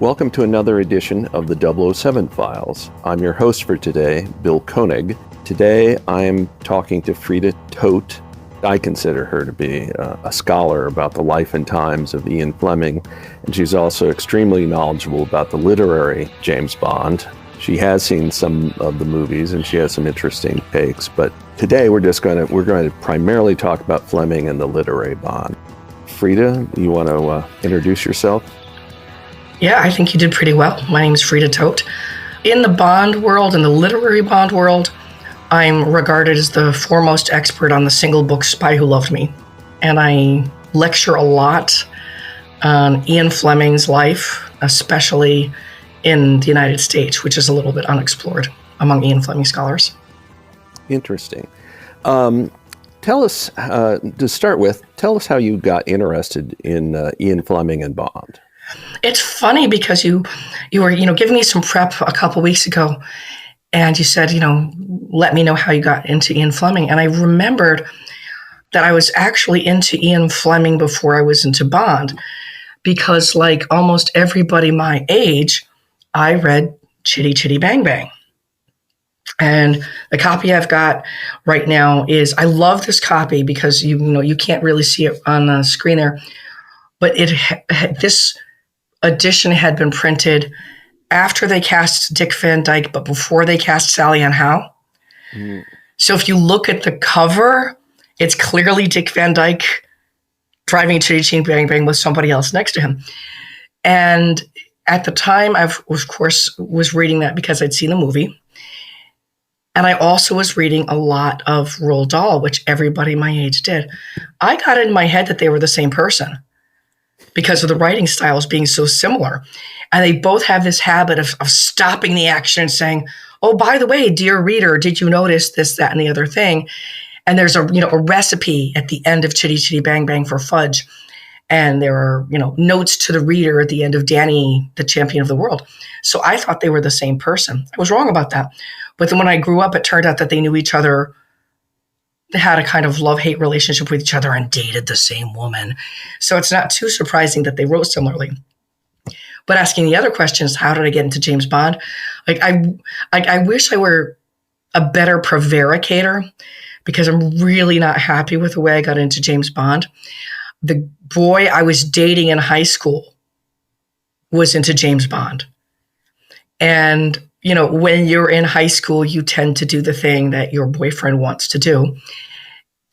Welcome to another edition of the 007 Files. I'm your host for today, Bill Koenig. Today I'm talking to Frieda Toth. I consider her to be a scholar about the life and times of Ian Fleming, and she's also extremely knowledgeable about the literary James Bond. She has seen some of the movies and she has some interesting takes, but today we're going to primarily talk about Fleming and the literary Bond. Frieda, you want to introduce yourself? Yeah, I think you did pretty well. My name is Frieda Toth. In the Bond world, in the literary Bond world, I'm regarded as the foremost expert on the single book Spy Who Loved Me. And I lecture a lot on Ian Fleming's life, especially in the United States, which is a little bit unexplored among Ian Fleming scholars. Interesting. Tell us, to start with, tell us how you got interested in Ian Fleming and Bond. It's funny because you were, giving me some prep a couple weeks ago, and you said, let me know how you got into Ian Fleming. And I remembered that I was actually into Ian Fleming before I was into Bond, because like almost everybody my age, I read Chitty Chitty Bang Bang. And the copy I've got right now is, I love this copy because you can't really see it on the screen there, but this edition had been printed after they cast Dick Van Dyke, but before they cast Sally Ann Howe. Mm. So if you look at the cover, it's clearly Dick Van Dyke driving Chitty Chitty Bang Bang with somebody else next to him. And at the time, I, of course, was reading that because I'd seen the movie. And I also was reading a lot of Roald Dahl, which everybody my age did. I got it in my head that they were the same person because of the writing styles being so similar. And they both have this habit of stopping the action and saying, oh, by the way, dear reader, did you notice this, that, and the other thing? And there's a recipe at the end of Chitty Chitty Bang Bang for fudge. And there are, notes to the reader at the end of Danny, the Champion of the World. So I thought they were the same person. I was wrong about that. But then when I grew up, it turned out that they knew each other. They had a kind of love-hate relationship with each other and dated the same woman. So it's not too surprising that they wrote similarly. But asking the other questions, how did I get into James Bond? I wish I were a better prevaricator, because I'm really not happy with the way I got into James Bond. The boy I was dating in high school was into James Bond. And, when you're in high school, you tend to do the thing that your boyfriend wants to do.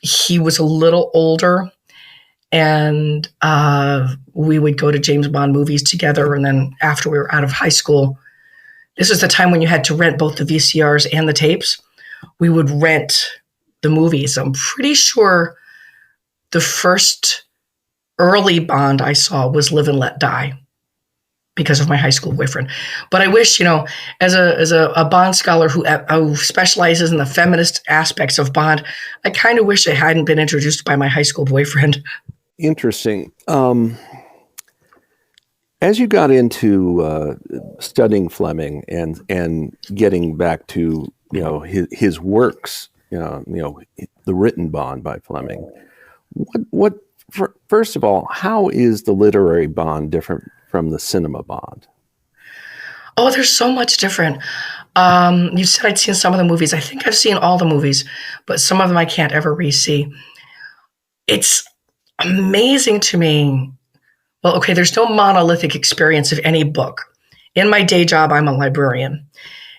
He was a little older, and we would go to James Bond movies together. And then after we were out of high school, this is the time when you had to rent both the VCRs and the tapes. We would rent the movies. I'm pretty sure the first early Bond I saw was Live and Let Die, because of my high school boyfriend. But I wish, as a Bond scholar who specializes in the feminist aspects of Bond, I kind of wish I hadn't been introduced by my high school boyfriend. Interesting. As you got into studying Fleming and getting back to his works, the written Bond by Fleming, first of all, how is the literary Bond different from the cinema Bond? Oh, there's so much different. You said I'd seen some of the movies. I think I've seen all the movies, but some of them I can't ever re-see. It's amazing to me. Well, okay, there's no monolithic experience of any book. In my day job, I'm a librarian,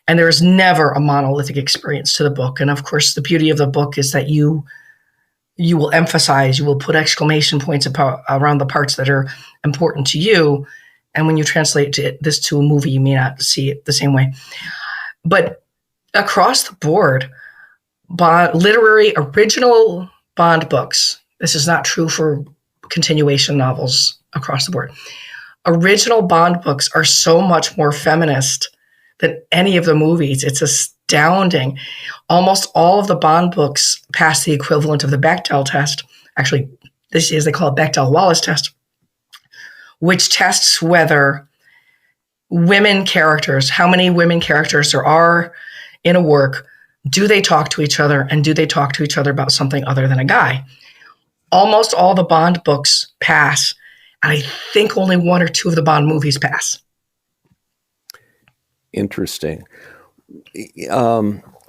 and there is never a monolithic experience to the book. And of course, the beauty of the book is that you will emphasize, you will put exclamation points around the parts that are important to you. And when you translate this to a movie, you may not see it the same way. But across the board, literary original Bond books, this is not true for continuation novels across the board. Original Bond books are so much more feminist than any of the movies. It's astounding. Almost all of the Bond books pass the equivalent of the Bechdel test. Actually, this is, they call it Bechdel-Wallace test, which tests whether women characters, how many women characters there are in a work, do they talk to each other, and do they talk to each other about something other than a guy? Almost all the Bond books pass, and I think only one or two of the Bond movies pass. interesting.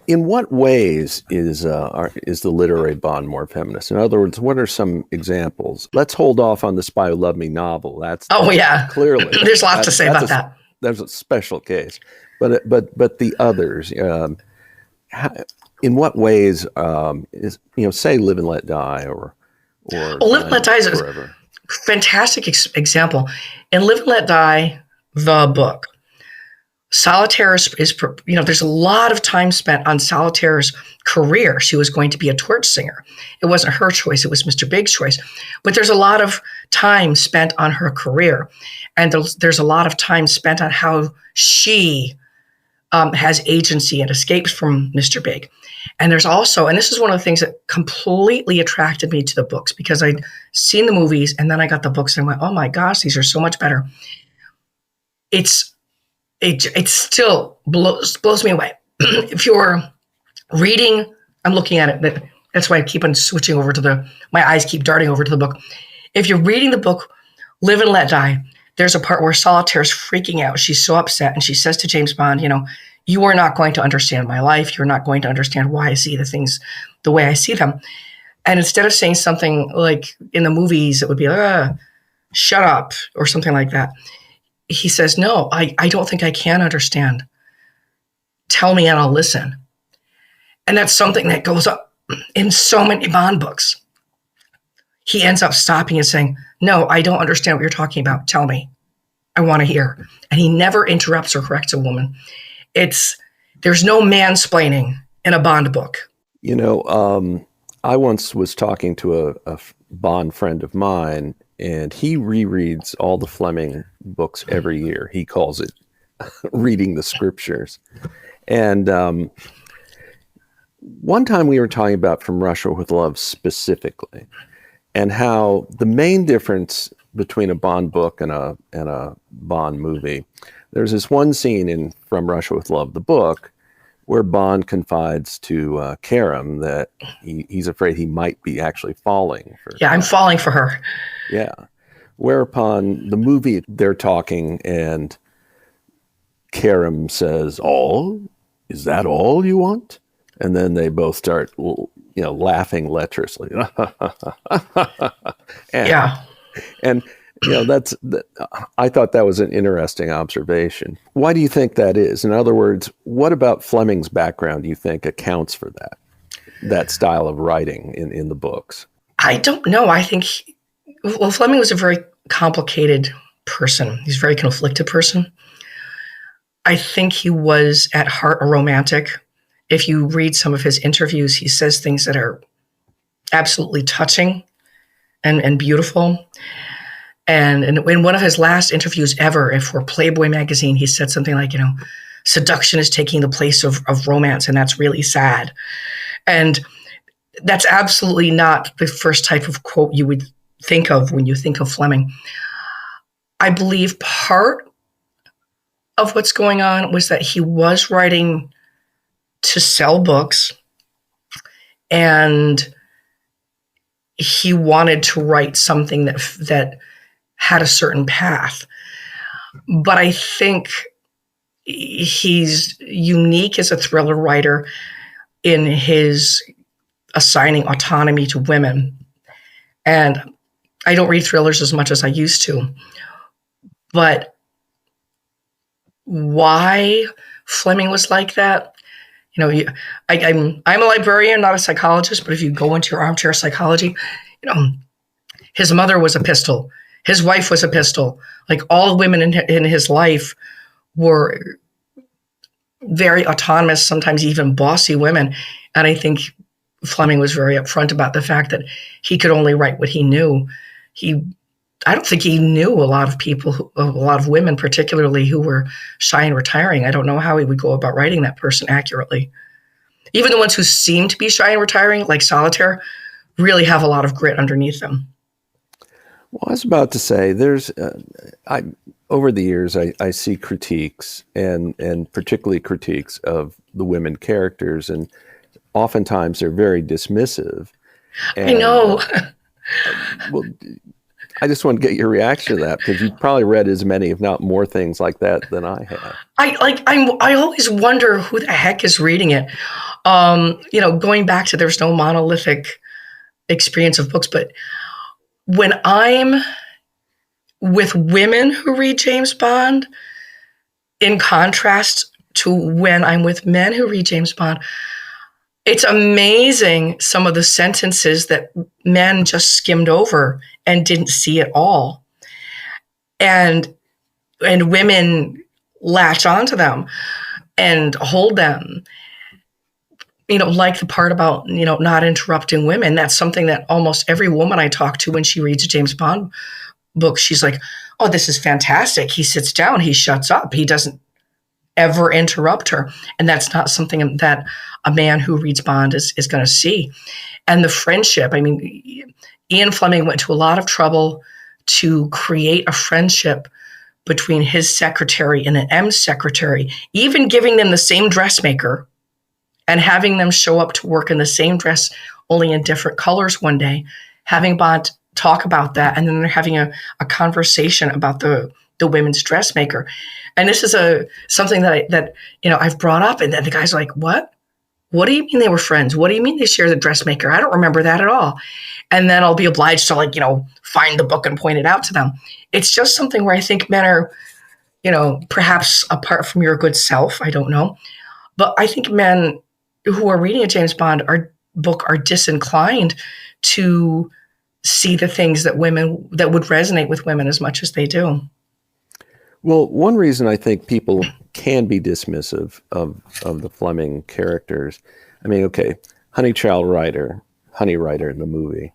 In what ways is the literary Bond more feminist? In other words, what are some examples? Let's hold off on the Spy Who Loved Me novel. That's yeah, clearly there's a lot to say about that. There's a special case, but the others. In what ways is say Live and Let Die or Live and Let Die is a fantastic example. In Live and Let Die, the book, Solitaire is there's a lot of time spent on Solitaire's career. She was going to be a torch singer. It wasn't her choice. It was Mr. Big's choice. But there's a lot of time spent on her career. And there's a lot of time spent on how she has agency and escapes from Mr. Big. And there's also, and this is one of the things that completely attracted me to the books, because I'd seen the movies and then I got the books and I went, oh my gosh, these are so much better. It still blows me away. If you're reading, I'm looking at it. That's why I keep on switching over to my eyes keep darting over to the book. If you're reading the book, Live and Let Die, there's a part where Solitaire's freaking out. She's so upset. And she says to James Bond, you are not going to understand my life. You're not going to understand why I see the things the way I see them. And instead of saying something like in the movies, it would be, shut up or something like that. He says, no, I don't think I can understand. Tell me and I'll listen. And that's something that goes up in so many Bond books. He ends up stopping and saying, no, I don't understand what you're talking about. Tell me. I want to hear. And he never interrupts or corrects a woman. There's no mansplaining in a Bond book. I once was talking to a Bond friend of mine, and he rereads all the Fleming books every year. He calls it reading the scriptures. And one time we were talking about From Russia with Love specifically, and how the main difference between a Bond book and a Bond movie, there's this one scene in From Russia with Love, the book, where Bond confides to Karam that he's afraid he might be actually falling for her. Yeah, I'm falling for her. Yeah. Whereupon the movie, they're talking and Karam says, is that all you want? And then they both start, laughing lecherously. And I thought that was an interesting observation. Why do you think that is? In other words, what about Fleming's background do you think accounts for that style of writing in the books? I don't know. I think, Fleming was a very complicated person. He's a very conflicted person. I think he was at heart a romantic. If you read some of his interviews, he says things that are absolutely touching and beautiful. And in one of his last interviews ever for Playboy magazine, he said something like, seduction is taking the place of romance, and that's really sad. And that's absolutely not the first type of quote you would think of when you think of Fleming. I believe part of what's going on was that he was writing to sell books, and he wanted to write something that had a certain path. But I think he's unique as a thriller writer in his assigning autonomy to women. And I don't read thrillers as much as I used to. But why Fleming was like that? I'm a librarian, not a psychologist, but if you go into your armchair psychology, his mother was a pistol. His wife was a pistol. Like, all women in his life were very autonomous, sometimes even bossy women. And I think Fleming was very upfront about the fact that he could only write what he knew. I don't think he knew a lot of people, a lot of women particularly, who were shy and retiring. I don't know how he would go about writing that person accurately. Even the ones who seem to be shy and retiring, like Solitaire, really have a lot of grit underneath them. Well, I was about to say, over the years, I see critiques and particularly critiques of the women characters, and oftentimes they're very dismissive. And, I know. Well, I just want to get your reaction to that, because you've probably read as many, if not more, things like that than I have. I always wonder who the heck is reading it. Going back to there's no monolithic experience of books, but when I'm with women who read James Bond, in contrast to when I'm with men who read James Bond, it's amazing some of the sentences that men just skimmed over and didn't see at all. And women latch onto them and hold them. Like the part about, not interrupting women. That's something that almost every woman I talk to when she reads a James Bond book, she's like, oh, this is fantastic. He sits down, he shuts up, he doesn't ever interrupt her. And that's not something that a man who reads Bond is going to see. And the friendship, Ian Fleming went to a lot of trouble to create a friendship between his secretary and an M's secretary, even giving them the same dressmaker and having them show up to work in the same dress, only in different colors one day, having Bond talk about that, and then they're having a conversation about the women's dressmaker. And this is something that I've brought up, and then the guy's like, what? What do you mean they were friends? What do you mean they share the dressmaker? I don't remember that at all. And then I'll be obliged to find the book and point it out to them. It's just something where I think men are, perhaps apart from your good self, I don't know. But I think men who are reading a James Bond book are disinclined to see the things that would resonate with women as much as they do. Well, one reason I think people can be dismissive of the Fleming characters, Honey Ryder in the movie,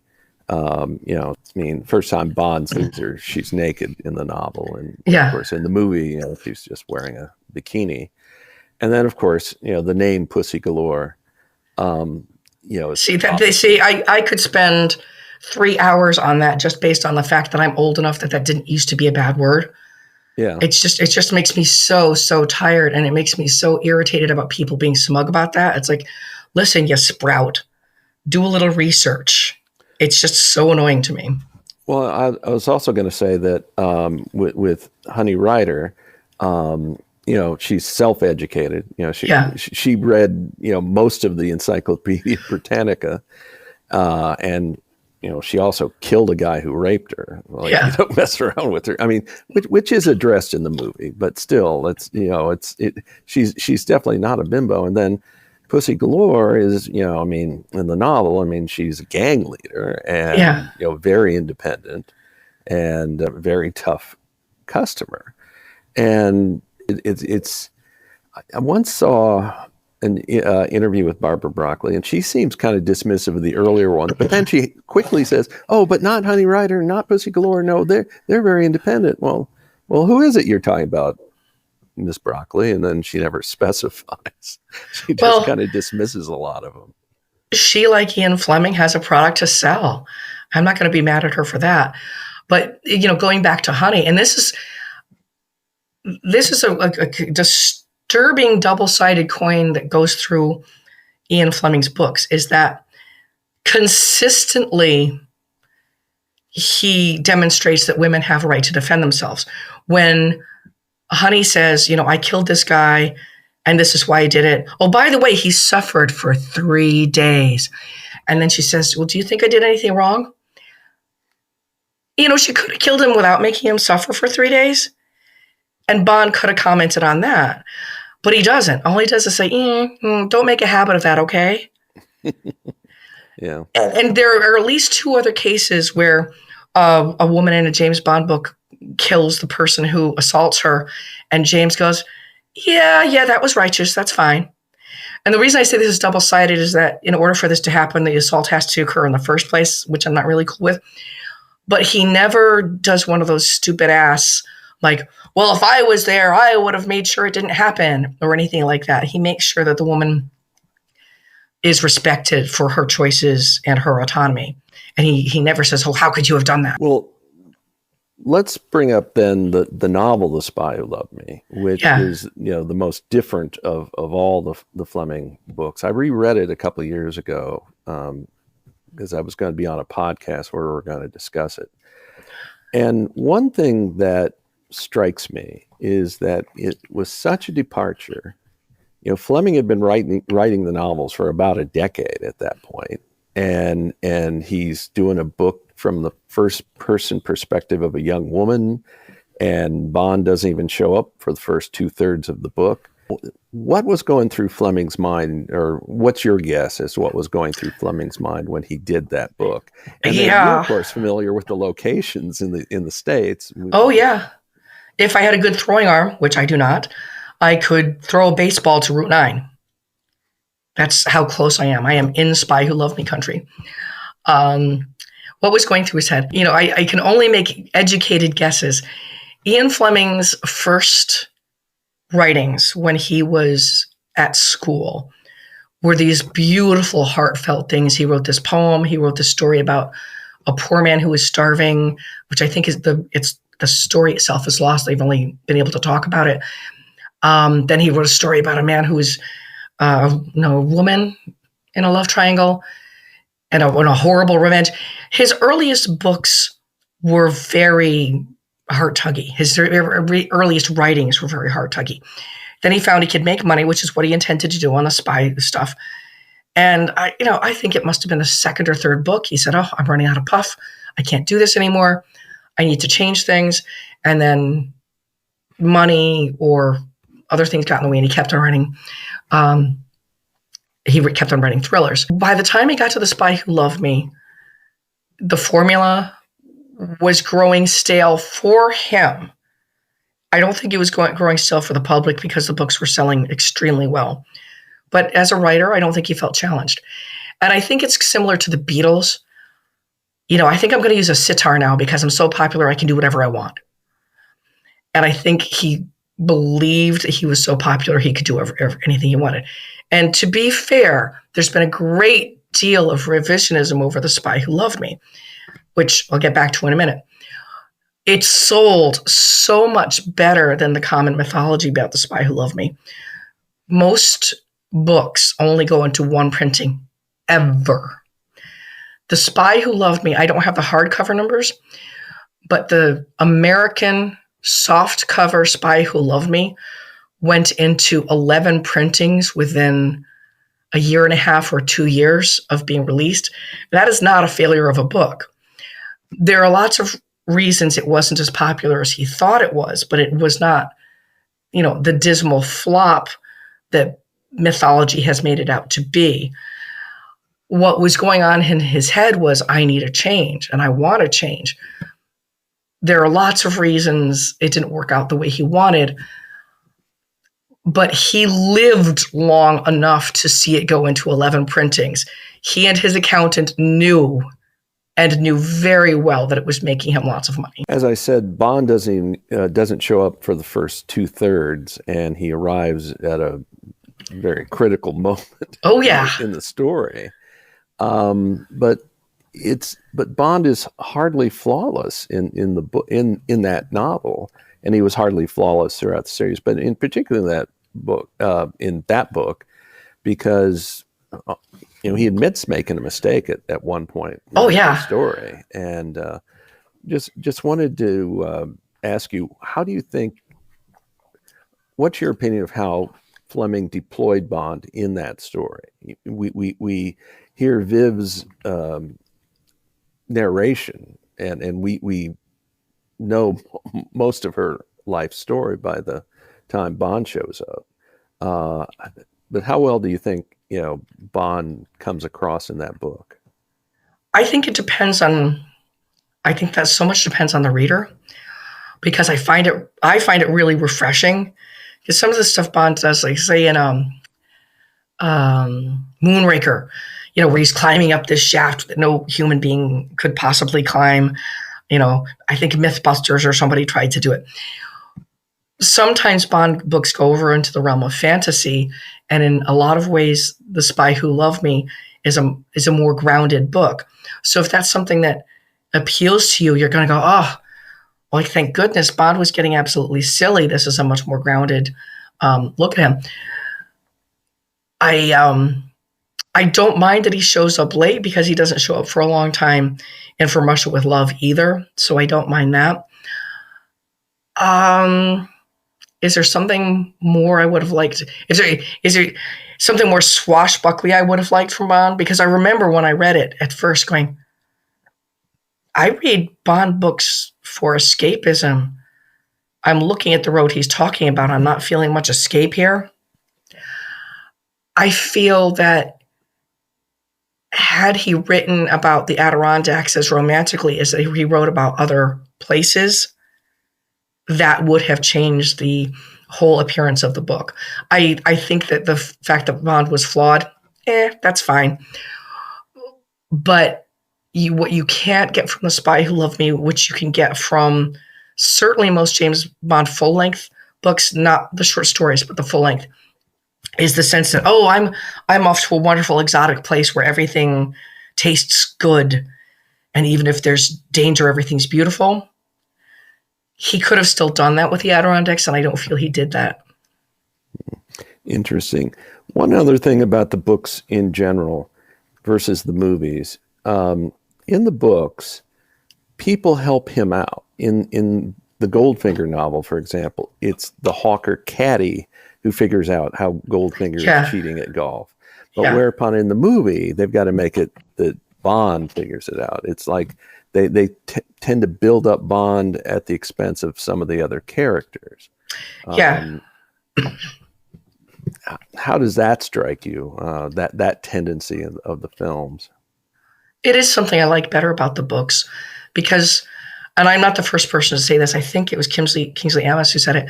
first time Bond sees her, she's naked in the novel. And of course, in the movie, she's just wearing a bikini. And then, of course, the name Pussy Galore, I could spend 3 hours on that just based on the fact that I'm old enough that didn't used to be a bad word. Yeah. It just makes me so tired, and it makes me so irritated about people being smug about that. It's like, listen, you sprout, do a little research. It's just so annoying to me. Well, I was also going to say that with Honey Ryder, she's self-educated. She read, most of the Encyclopedia Britannica, and she also killed a guy who raped her. You don't mess around with her. Which is addressed in the movie, but still, she's definitely not a bimbo. And then Pussy Galore is, in the novel, she's a gang leader and very independent and a very tough customer. And I once saw an interview with Barbara Broccoli, and she seems kind of dismissive of the earlier one, but then she quickly says, "Oh, but not Honey Ryder, not Pussy Galore. No, they're very independent." Well, who is it you're talking about, Miss Broccoli? And then she never specifies. She just kind of dismisses a lot of them. She, like Ian Fleming, has a product to sell. I'm not going to be mad at her for that. But going back to Honey, and this is a disturbing double-sided coin that goes through Ian Fleming's books, is that consistently he demonstrates that women have a right to defend themselves. When Honey says, I killed this guy and this is why I did it. Oh, by the way, he suffered for 3 days. And then she says, well, do you think I did anything wrong? She could have killed him without making him suffer for 3 days. And Bond could have commented on that. But he doesn't. All he does is say, don't make a habit of that, okay? Yeah. And there are at least 2 other cases where a woman in a James Bond book kills the person who assaults her. And James goes, yeah, that was righteous. That's fine. And the reason I say this is double-sided is that in order for this to happen, the assault has to occur in the first place, which I'm not really cool with. But he never does one of those stupid ass, like, well, if I was there, I would have made sure it didn't happen or anything like that. He makes sure that the woman is respected for her choices and her autonomy. And he never says, oh, how could you have done that? Well, let's bring up then the novel, The Spy Who Loved Me, which is, the most different of all the Fleming books. I reread it a couple of years ago because I was going to be on a podcast where we were going to discuss it. And one thing that strikes me is that it was such a departure. Fleming had been writing the novels for about a decade at that point, and he's doing a book from the first person perspective of a young woman, and Bond doesn't even show up for the first 2/3 of the book. What was going through Fleming's mind, or what's your guess as to what was going through Fleming's mind when he did that book? And then you're, of course, familiar with the locations in the States. Oh, yeah. If I had a good throwing arm, which I do not, I could throw a baseball to Route 9. That's how close I am. I am in Spy Who Loved Me country. What was going through his head? I can only make educated guesses. Ian Fleming's first writings when he was at school were these beautiful, heartfelt things. He wrote this poem. He wrote this story about a poor man who was starving, which I think is the story itself is lost. They've only been able to talk about it. Then he wrote a story about a man who was a woman in a love triangle and a horrible revenge. His earliest books were very heart-tuggy. His earliest writings were very heart-tuggy. Then he found he could make money, which is what he intended to do on the spy stuff. And I think it must have been the second or third book. He said, "Oh, I'm running out of puff. I can't do this anymore. I need to change things." And then money or other things got in the way, and he kept on writing. He kept on writing thrillers. By the time he got to The Spy Who Loved Me, the formula was growing stale for him. I don't think it was growing stale for the public because the books were selling extremely well. But as a writer, I don't think he felt challenged. And I think it's similar to the Beatles. I think I'm going to use a sitar now because I'm so popular I can do whatever I want. And I think he believed that he was so popular he could do anything he wanted. And to be fair, there's been a great deal of revisionism over The Spy Who Loved Me, which I'll get back to in a minute. It sold so much better than the common mythology about The Spy Who Loved Me. Most books only go into one printing, ever. The Spy Who Loved Me, I don't have the hardcover numbers, but the American softcover Spy Who Loved Me went into 11 printings within a year and a half or 2 years of being released. That is not a failure of a book. There are lots of reasons it wasn't as popular as he thought it was, but it was not, the dismal flop that mythology has made it out to be. What was going on in his head was, I need a change and I want to change. There are lots of reasons it didn't work out the way he wanted, but he lived long enough to see it go into 11 printings. He and his accountant knew very well that it was making him lots of money. As I said, Bond doesn't show up for the first 2/3, and he arrives at a very critical moment. Oh yeah, in the story. But Bond is hardly flawless in the book in that novel, and he was hardly flawless throughout the series. But in particular in that book, because he admits making a mistake at one point. Oh yeah, the story, and just wanted to ask you, how do you think? What's your opinion of how Fleming deployed Bond in that story? We hear Viv's narration, and we know most of her life story by the time Bond shows up. But how well do you think Bond comes across in that book? I think it depends on. I think that so much depends on the reader, because I find it really refreshing. Because some of the stuff Bond does, like say in Moonraker, where he's climbing up this shaft that no human being could possibly climb. I think Mythbusters or somebody tried to do it. Sometimes Bond books go over into the realm of fantasy, and in a lot of ways, The Spy Who Loved Me is a more grounded book. So if that's something that appeals to you, you're going to go, oh, well, thank goodness Bond was getting absolutely silly. This is a much more grounded look at him. I don't mind that he shows up late because he doesn't show up for a long time and From Russia with Love either. So I don't mind that. Is there something more I would have liked? Is there something more swashbuckly I would have liked from Bond? Because I remember when I read it at first going, I read Bond books for escapism. I'm looking at the road he's talking about. I'm not feeling much escape here. I feel that had he written about the Adirondacks as romantically as he wrote about other places, that would have changed the whole appearance of the book. I think that the fact that Bond was flawed, that's fine. But what you can't get from The Spy Who Loved Me, which you can get from certainly most James Bond full-length books, not the short stories, but the full-length, is the sense that, I'm off to a wonderful exotic place where everything tastes good. And even if there's danger, everything's beautiful. He could have still done that with the Adirondacks, and I don't feel he did that. Interesting. One other thing about the books in general versus the movies. In the books, people help him out. In the Goldfinger novel, for example, it's the hawker caddy who figures out how Goldfinger is cheating at golf. But whereupon in the movie, they've got to make it that Bond figures it out. It's like they tend to build up Bond at the expense of some of the other characters. How does that strike you, that tendency of the films? It is something I like better about the books because, and I'm not the first person to say this, I think it was Kingsley Amis who said it,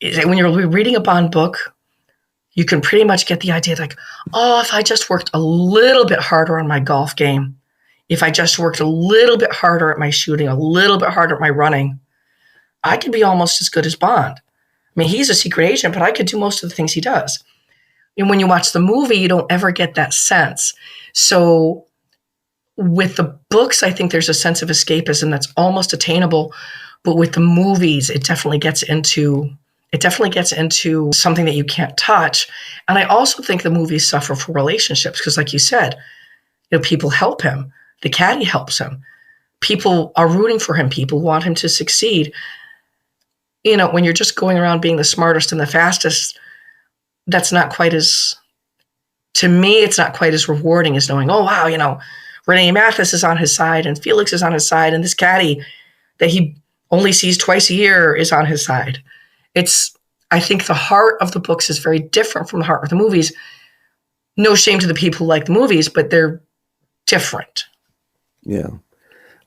is that when you're reading a Bond book, you can pretty much get the idea like, if I just worked a little bit harder on my golf game, if I just worked a little bit harder at my shooting, a little bit harder at my running, I could be almost as good as Bond. I mean, he's a secret agent, but I could do most of the things he does. And when you watch the movie, you don't ever get that sense. So with the books, I think there's a sense of escapism that's almost attainable. But with the movies, it definitely gets into something that you can't touch. And I also think the movies suffer for relationships because, like you said, people help him. The caddy helps him. People are rooting for him. People want him to succeed. When you're just going around being the smartest and the fastest, that's not quite as, to me, it's not quite as rewarding as knowing, Renee Mathis is on his side and Felix is on his side and this caddy that he only sees twice a year is on his side. I think the heart of the books is very different from the heart of the movies. No shame to the people who like the movies, but they're different. Yeah.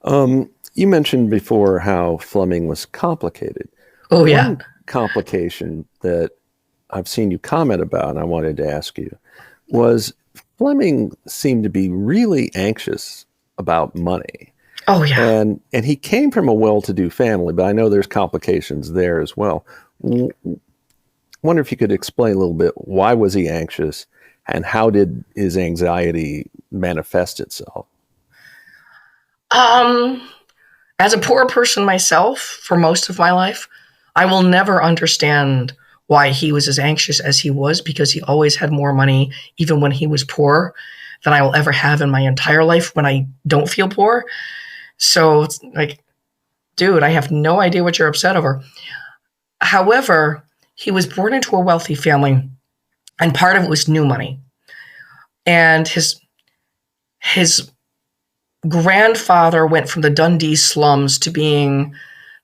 You mentioned before how Fleming was complicated. Oh, yeah. One complication that I've seen you comment about, and I wanted to ask you, was Fleming seemed to be really anxious about money. Oh, yeah. And he came from a well-to-do family, but I know there's complications there as well. Wonder if you could explain a little bit, why was he anxious and how did his anxiety manifest itself? As a poor person myself, for most of my life, I will never understand why he was as anxious as he was because he always had more money, even when he was poor, than I will ever have in my entire life when I don't feel poor. So it's like, dude, I have no idea what you're upset over. However, he was born into a wealthy family, and part of it was new money. And his grandfather went from the Dundee slums to being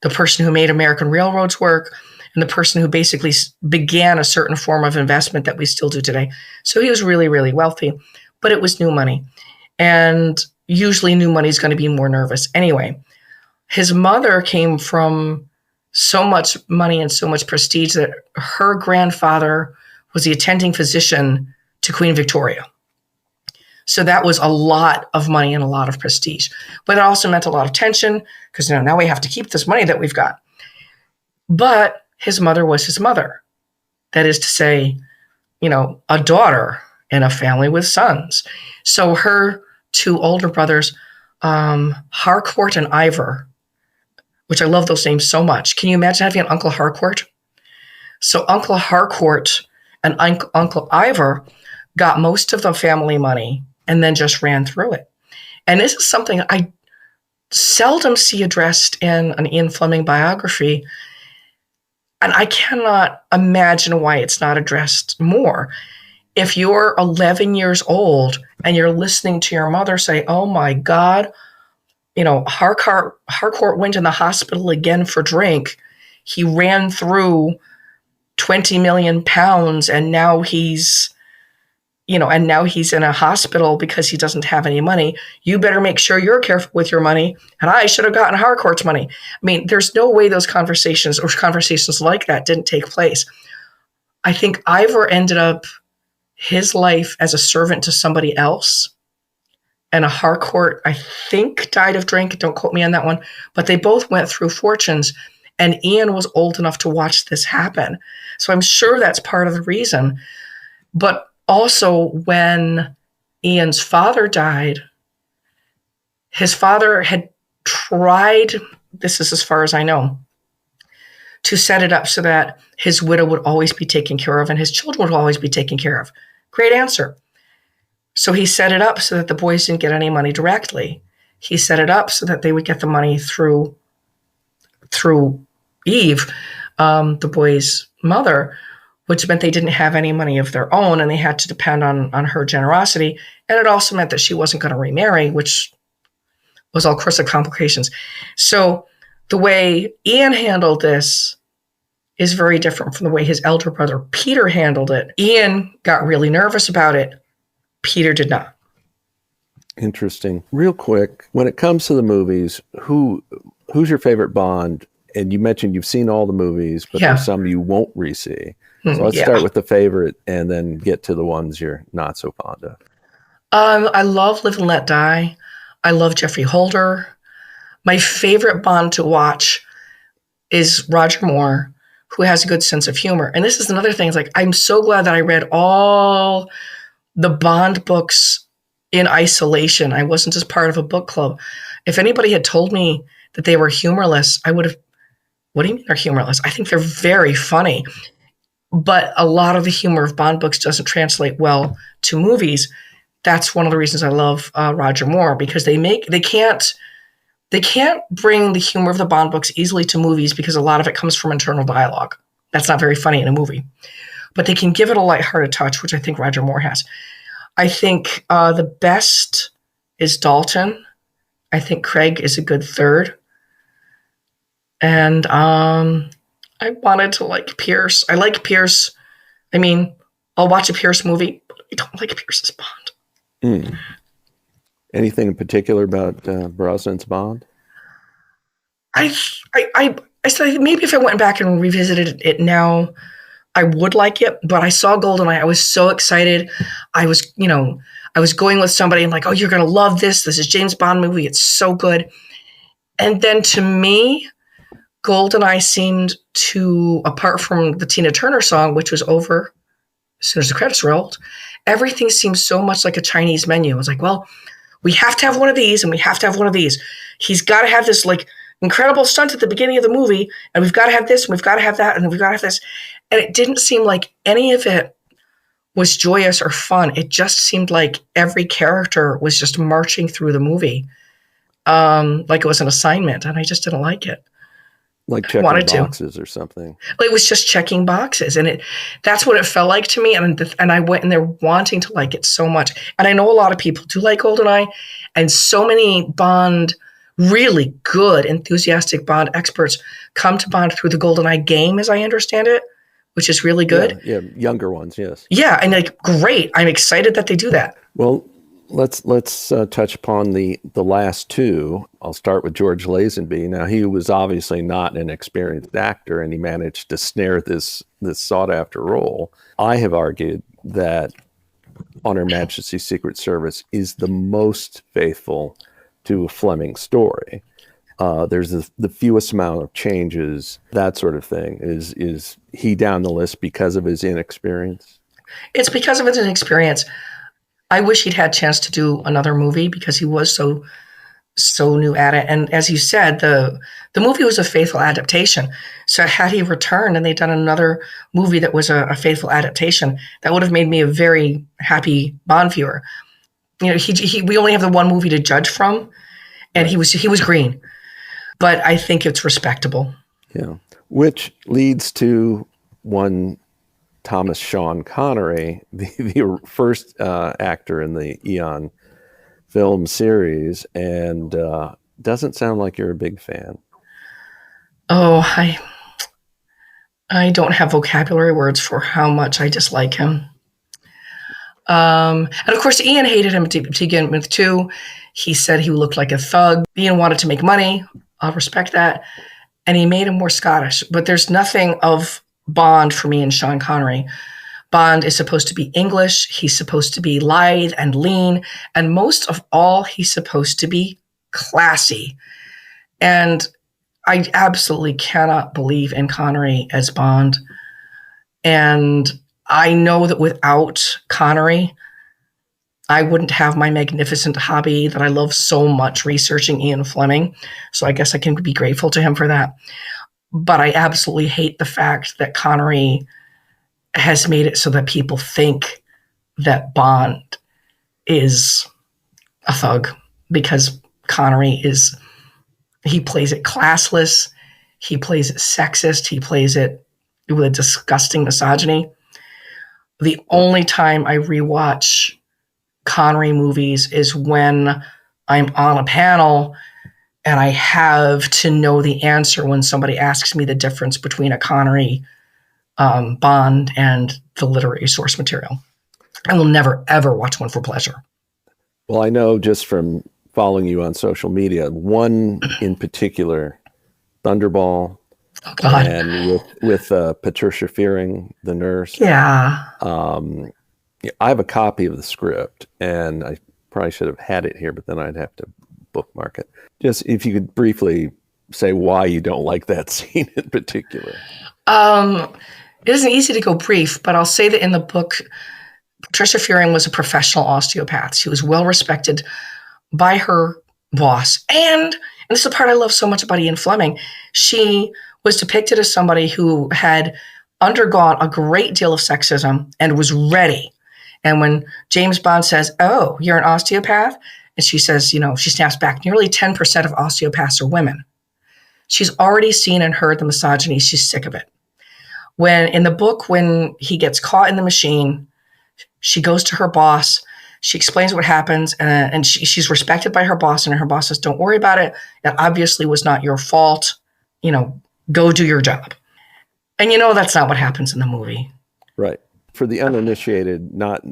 the person who made American railroads work and the person who basically began a certain form of investment that we still do today. So he was really, really wealthy, but it was new money. And usually new money is going to be more nervous. Anyway, his mother came from so much money and so much prestige that her grandfather was the attending physician to Queen Victoria. So that was a lot of money and a lot of prestige. But it also meant a lot of tension because now we have to keep this money that we've got. But his mother was his mother. That is to say, a daughter in a family with sons. So her two older brothers, Harcourt and Ivor, which I love those names so much. Can you imagine having an Uncle Harcourt? So Uncle Harcourt and Uncle Ivor got most of the family money, and then just ran through it. And this is something I seldom see addressed in an Ian Fleming biography. And I cannot imagine why it's not addressed more. If you're 11 years old and you're listening to your mother say, oh my God, Harcourt went in the hospital again for drink. He ran through 20 million pounds and now he's in a hospital because he doesn't have any money. You better make sure you're careful with your money. And I should have gotten Harcourt's money. I mean, there's no way those conversations or conversations like that didn't take place. I think Ivor ended up his life as a servant to somebody else. And a Harcourt, I think, died of drink. Don't quote me on that one. But they both went through fortunes. And Ian was old enough to watch this happen. So I'm sure that's part of the reason. But also, when Ian's father died, his father had tried, this is as far as I know, to set it up so that his widow would always be taken care of and his children would always be taken care of. Great answer. So he set it up so that the boys didn't get any money directly. He set it up so that they would get the money through Eve, the boys' mother, which meant they didn't have any money of their own and they had to depend on her generosity. And it also meant that she wasn't going to remarry, which was all sorts of complications. So the way Ian handled this is very different from the way his elder brother Peter handled it. Ian got really nervous about it. Peter did not. Interesting. Real quick, when it comes to the movies, who's your favorite Bond? And you mentioned you've seen all the movies, but there's some you won't re-see. So let's start with the favorite and then get to the ones you're not so fond of. I love Live and Let Die. I love Jeffrey Holder. My favorite Bond to watch is Roger Moore, who has a good sense of humor. And this is another thing. It's like, I'm so glad that I read all the Bond books in isolation. I wasn't just part of a book club. If anybody had told me that they were humorless, I would have, what do you mean they're humorless? I think they're very funny. But a lot of the humor of Bond books doesn't translate well to movies. That's one of the reasons I love Roger Moore, because they can't bring the humor of the Bond books easily to movies because a lot of it comes from internal dialogue. That's not very funny in a movie. But they can give it a lighthearted touch, which I think Roger Moore has. I think the best is Dalton. I think Craig is a good third. And I wanted to like Pierce. I like Pierce. I mean, I'll watch a Pierce movie, but I don't like Pierce's Bond. Anything in particular about Brosnan's Bond? I said maybe if I went back and revisited it now, I would like it. But I saw GoldenEye. I was so excited. I was going with somebody and like, oh, you're going to love this. This is James Bond movie. It's so good. And then to me, GoldenEye seemed to, apart from the Tina Turner song, which was over as soon as the credits rolled, everything seemed so much like a Chinese menu. I was like, well, we have to have one of these and we have to have one of these. He's got to have this like incredible stunt at the beginning of the movie, and we've got to have this, and we've got to have that, and we've got to have this. And it didn't seem like any of it was joyous or fun. It just seemed like every character was just marching through the movie like it was an assignment, and I just didn't like it. Like checking boxes or something. It was just checking boxes, and that's what it felt like to me. And I went in there wanting to like it so much. And I know a lot of people do like GoldenEye, and so many Bond, really good, enthusiastic Bond experts come to Bond through the GoldenEye game, as I understand it, which is really good. Yeah, younger ones, yes. Yeah, and like great. I'm excited that they do that. Well, let's touch upon the last two. I'll start with George Lazenby. Now, he was obviously not an experienced actor, and he managed to snare this sought-after role. I have argued that On Her Majesty's Secret Service is the most faithful to a Fleming story. There's the fewest amount of changes, that sort of thing. Is he down the list because of his inexperience? It's because of his inexperience. I wish he'd had a chance to do another movie because he was so so new at it. And as you said, the movie was a faithful adaptation. So had he returned and they'd done another movie that was a faithful adaptation, that would have made me a very happy Bond viewer. We only have the one movie to judge from, and he was green. But I think it's respectable. Yeah. Which leads to one Thomas Sean Connery, the first actor in the Eon film series, and doesn't sound like you're a big fan. Oh, I don't have vocabulary words for how much I dislike him. And of course, Ian hated him to begin with too. He said he looked like a thug. Ian wanted to make money. I'll respect that. And he made him more Scottish. But there's nothing of Bond for me in Sean Connery. Bond is supposed to be English. He's supposed to be lithe and lean. And most of all, he's supposed to be classy. And I absolutely cannot believe in Connery as Bond. And I know that without Connery, I wouldn't have my magnificent hobby that I love so much, researching Ian Fleming. So I guess I can be grateful to him for that. But I absolutely hate the fact that Connery has made it so that people think that Bond is a thug, because Connery he plays it classless, he plays it sexist, he plays it with a disgusting misogyny. The only time I rewatch Connery movies is when I'm on a panel and I have to know the answer when somebody asks me the difference between a Connery Bond and the literary source material. I will never, ever watch one for pleasure. Well, I know just from following you on social media, one in particular, Thunderball, oh, God. And with Patricia Fearing, the nurse. Yeah. I have a copy of the script, and I probably should have had it here, but then I'd have to bookmark it. Just if you could briefly say why you don't like that scene in particular. It isn't easy to go brief, but I'll say that in the book, Patricia Fearing was a professional osteopath. She was well respected by her boss. And this is the part I love so much about Ian Fleming. She was depicted as somebody who had undergone a great deal of sexism and was ready. And when James Bond says, "Oh, you're an osteopath," and she says, she snaps back, nearly 10% of osteopaths are women. She's already seen and heard the misogyny. She's sick of it. When in the book, when he gets caught in the machine, she goes to her boss. She explains what happens, and she's respected by her boss, and her boss says, "Don't worry about it. That obviously was not your fault. Go do your job." And that's not what happens in the movie. Right. For the uninitiated, not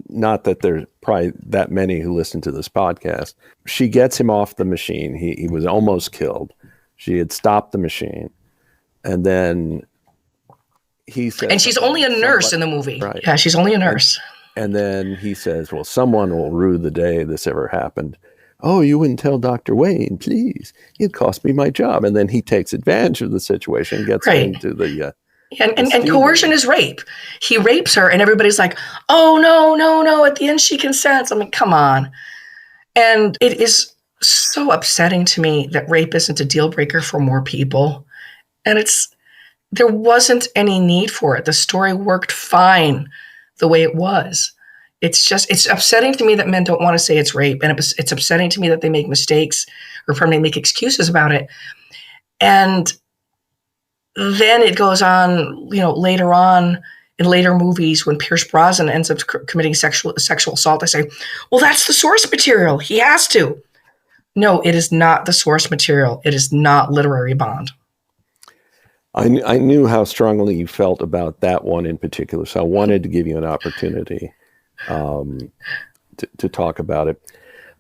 that there's probably that many who listen to this podcast, she gets him off the machine. He was almost killed. She had stopped the machine. And then he said... And she's only a nurse in the movie. Right. Yeah, she's only a nurse. And then he says, "Well, someone will rue the day this ever happened. Oh, you wouldn't tell Dr. Wayne, please. It cost me my job." And then he takes advantage of the situation and gets into the... And coercion is rape. He rapes her, and everybody's like, "Oh, no. At the end, she consents." I mean, come on. And it is so upsetting to me that rape isn't a deal breaker for more people. And there wasn't any need for it. The story worked fine the way it was. It's upsetting to me that men don't want to say it's rape. And it's upsetting to me that they make mistakes or permanently make excuses about it. And then it goes on, later on in later movies when Pierce Brosnan ends up committing sexual assault, I say, "Well, that's the source material. He has to." No, it is not the source material. It is not literary Bond. I knew how strongly you felt about that one in particular, so I wanted to give you an opportunity to talk about it.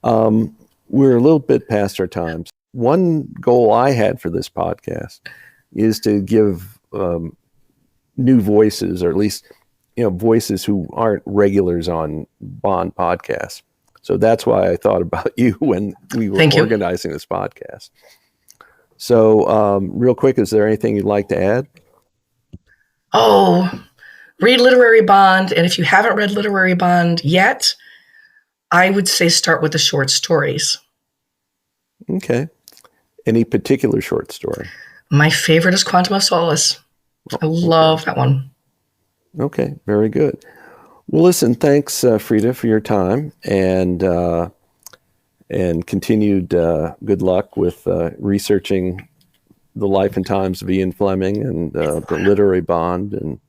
We're a little bit past our times. One goal I had for this podcast is to give new voices, or at least voices who aren't regulars on Bond podcasts. So that's why I thought about you when we were organizing this podcast. So real quick, is there anything you'd like to add? Oh, read Literary Bond. And if you haven't read Literary Bond yet, I would say start with the short stories. Okay. Any particular short story? My favorite is Quantum of Solace. I love that one. Okay, very good. Well, listen, thanks, Frieda, for your time, and continued good luck with researching the life and times of Ian Fleming and the literary bond. And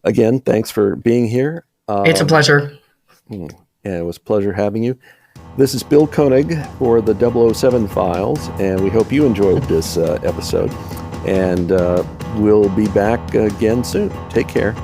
again, thanks for being here. It's a pleasure. And it was a pleasure having you. This is Bill Koenig for the 007 Files, and we hope you enjoyed this episode. And we'll be back again soon. Take care.